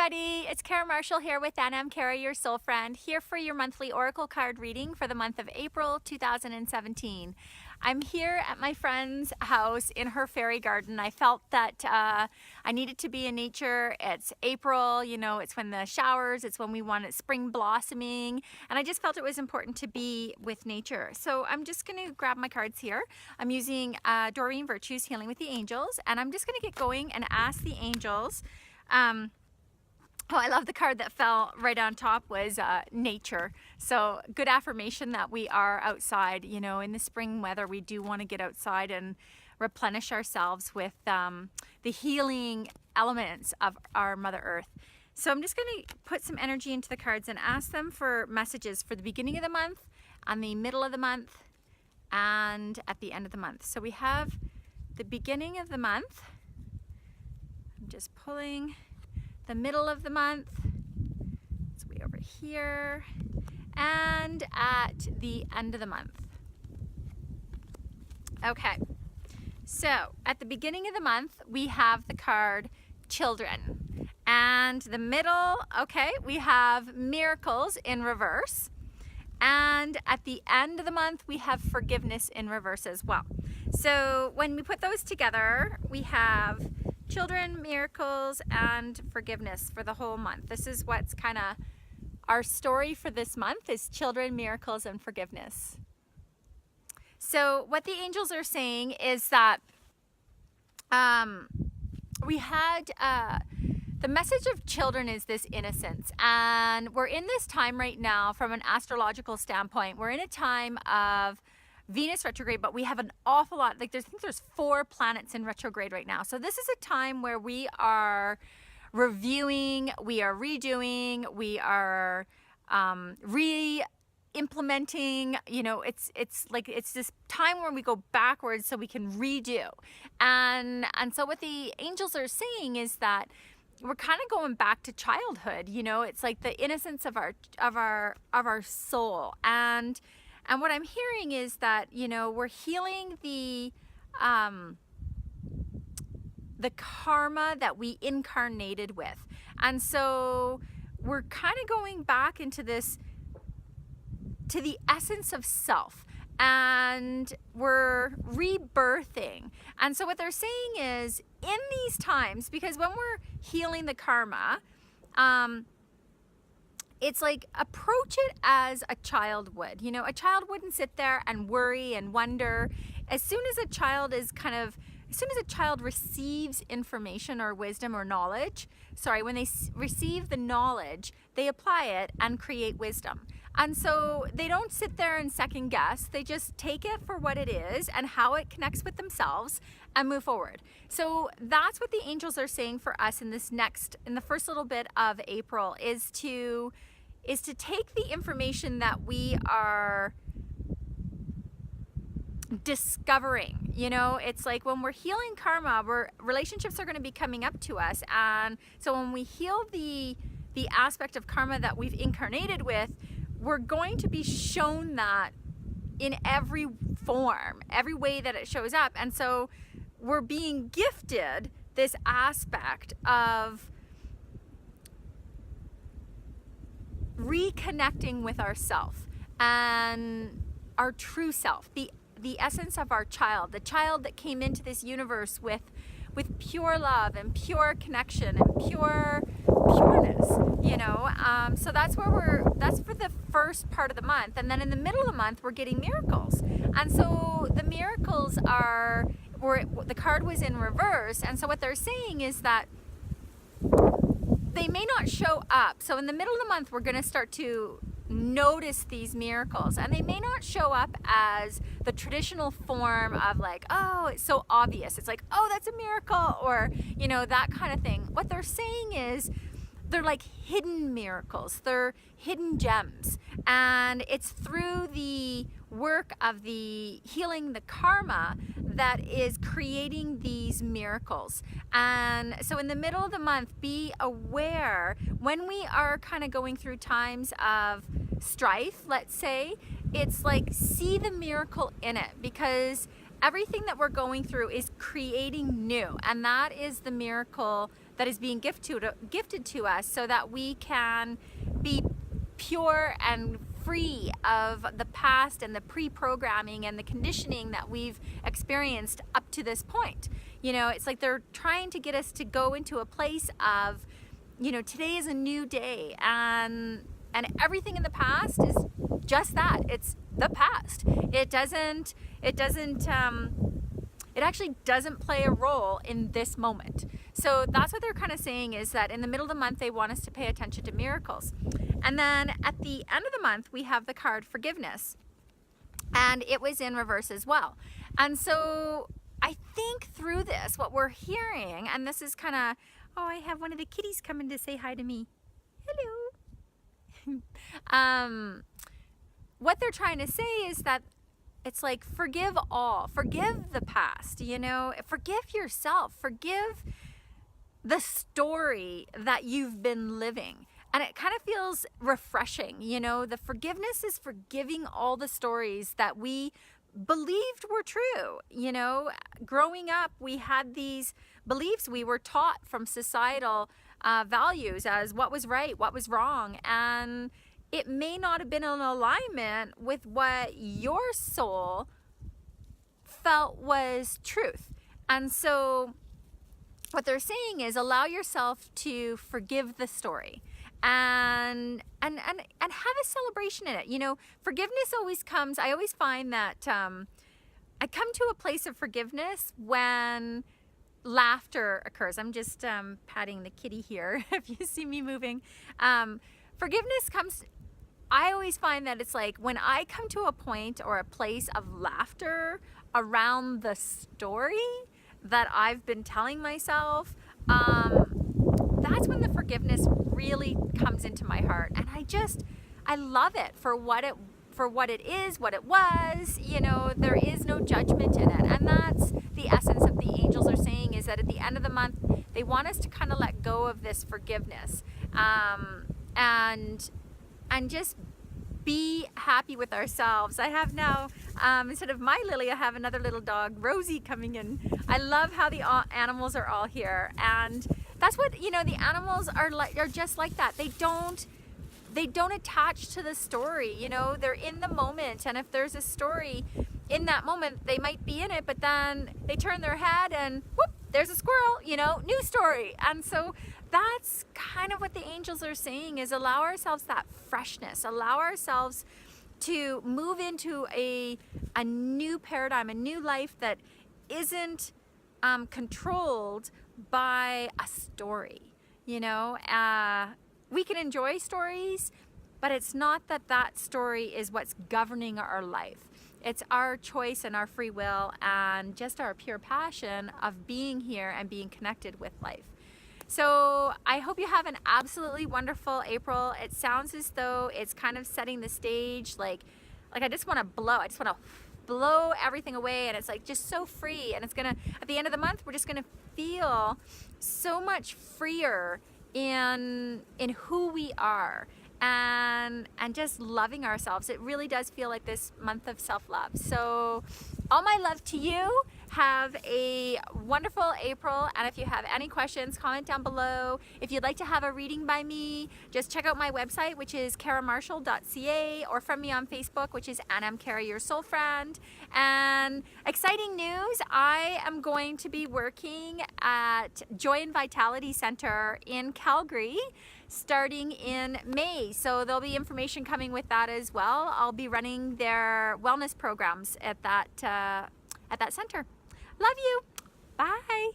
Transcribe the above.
everybody, it's Cara Marshall here with Anam, Cara, your soul friend, here for your monthly oracle card reading for the month of April 2017. I'm here at my friend's house in her fairy garden. I felt that I needed to be in nature. It's April, you know, it's when the showers, it's when we want it spring blossoming, and I just felt it was important to be with nature. So I'm just going to grab my cards here. I'm using Doreen Virtue's Healing with the Angels, and I'm just going to get going and ask the angels. Oh, I love the card that fell right on top was nature. So good affirmation that we are outside. You know, in the spring weather, we do want to get outside and replenish ourselves with the healing elements of our Mother Earth. So I'm just going to put some energy into the cards and ask them for messages for the beginning of the month, on the middle of the month, and at the end of the month. So we have the beginning of the month. I'm just pulling the middle of the month, it's way over here, and at the end of the month. Okay, so at the beginning of the month, we have the card Children, and the middle, okay, we have Miracles in reverse, and at the end of the month, we have Forgiveness in reverse as well. So when we put those together, we have Children, Miracles, and Forgiveness for the whole month. This is what's kind of our story for this month, is Children, Miracles, and Forgiveness. So what the angels are saying is that we had the message of children is this innocence, and we're in this time right now from an astrological standpoint. We're in a time of Venus retrograde, but we have an awful lot, like I think there's 4 planets in retrograde right now. So this is a time where we are reviewing, we are redoing, we are re-implementing, you know, it's this time where we go backwards so we can redo. And so what the angels are saying is that we're kind of going back to childhood, you know, it's like the innocence of our soul. And what I'm hearing is that, you know, we're healing the karma that we incarnated with. And so we're kind of going back into this, to the essence of self, and we're rebirthing. And so what they're saying is, in these times, because when we're healing the karma, it's like, approach it as a child would. You know, a child wouldn't sit there and worry and wonder. As soon as a child receives information or wisdom or knowledge, when they receive the knowledge, they apply it and create wisdom. And so they don't sit there and second guess. They just take it for what it is and how it connects with themselves and move forward. So that's what the angels are saying for us in the first little bit of April, is to take the information that we are discovering. You know, it's like when we're healing karma, relationships are going to be coming up to us, and so when we heal the aspect of karma that we've incarnated with, we're going to be shown that in every form, every way that it shows up. And so we're being gifted this aspect of reconnecting with ourself and our true self, the essence of our child, the child that came into this universe with pure love and pure connection and pureness, you know. So that's for the first part of the month, and then in the middle of the month we're getting miracles. And so the miracles the card was in reverse, and so what they're saying is that they may not show up. So in the middle of the month, we're going to start to notice these miracles, and they may not show up as the traditional form of like, oh, it's so obvious. It's like, oh, that's a miracle, or, you know, that kind of thing. What they're saying is they're like hidden miracles. They're hidden gems. And it's through the work of the healing the karma that is creating these miracles. And so in the middle of the month, be aware when we are kind of going through times of strife, let's say, it's like, see the miracle in it, because everything that we're going through is creating new, and that is the miracle that is being gifted to us, so that we can be pure and free of the past and the pre-programming and the conditioning that we've experienced up to this point. You know, it's like they're trying to get us to go into a place of, you know, today is a new day, and everything in the past is just that. It's the past. It actually doesn't play a role in this moment. So that's what they're kind of saying, is that in the middle of the month, they want us to pay attention to miracles. And then at the end of the month, we have the card forgiveness, and it was in reverse as well. And so I think through this, what we're hearing, and this is kind of, oh, I have one of the kitties coming to say hi to me. Hello. What they're trying to say is that it's like, forgive all, forgive the past, you know, forgive yourself, forgive the story that you've been living. And it kind of feels refreshing, you know, the forgiveness is forgiving all the stories that we believed were true. You know, growing up, we had these beliefs we were taught from societal values as what was right, what was wrong, and it may not have been in alignment with what your soul felt was truth. And so what they're saying is, allow yourself to forgive the story and have a celebration in it. You know, forgiveness always comes, I always find that I come to a place of forgiveness when laughter occurs. I'm just patting the kitty here if you see me moving. Forgiveness comes, I always find that it's like when I come to a point or a place of laughter around the story that I've been telling myself, that's when the forgiveness really comes into my heart. And I love it for what it is, what it was. You know, there is no judgment in it. And that's the essence of the angels are saying, is that at the end of the month, they want us to kind of let go of this forgiveness, and just be happy with ourselves. I have now, instead of my Lily, I have another little dog, Rosie, coming in. I love how the animals are all here. And that's what, you know, the animals are just like that. They don't attach to the story, you know, they're in the moment. And if there's a story in that moment, they might be in it, but then they turn their head and whoop, there's a squirrel, you know, new story. And so that's kind of what the angels are saying, is allow ourselves that freshness, allow ourselves to move into a new paradigm, a new life that isn't controlled by a story. You know, we can enjoy stories, but it's not that story is what's governing our life. It's our choice and our free will and just our pure passion of being here and being connected with life. So I hope you have an absolutely wonderful April. It sounds as though it's kind of setting the stage, like I just want to blow everything away, and it's like just so free. And it's gonna, at the end of the month, we're just gonna feel so much freer in who we are and just loving ourselves. It really does feel like this month of self-love. So all my love to you. Have a wonderful April, and if you have any questions, comment down below. If you'd like to have a reading by me, just check out my website, which is caramarshall.ca, or from me on Facebook, which is Anam, Cara, your soul friend. And exciting news, I am going to be working at Joy and Vitality Center in Calgary starting in May. So there'll be information coming with that as well. I'll be running their wellness programs at that center. Love you. Bye.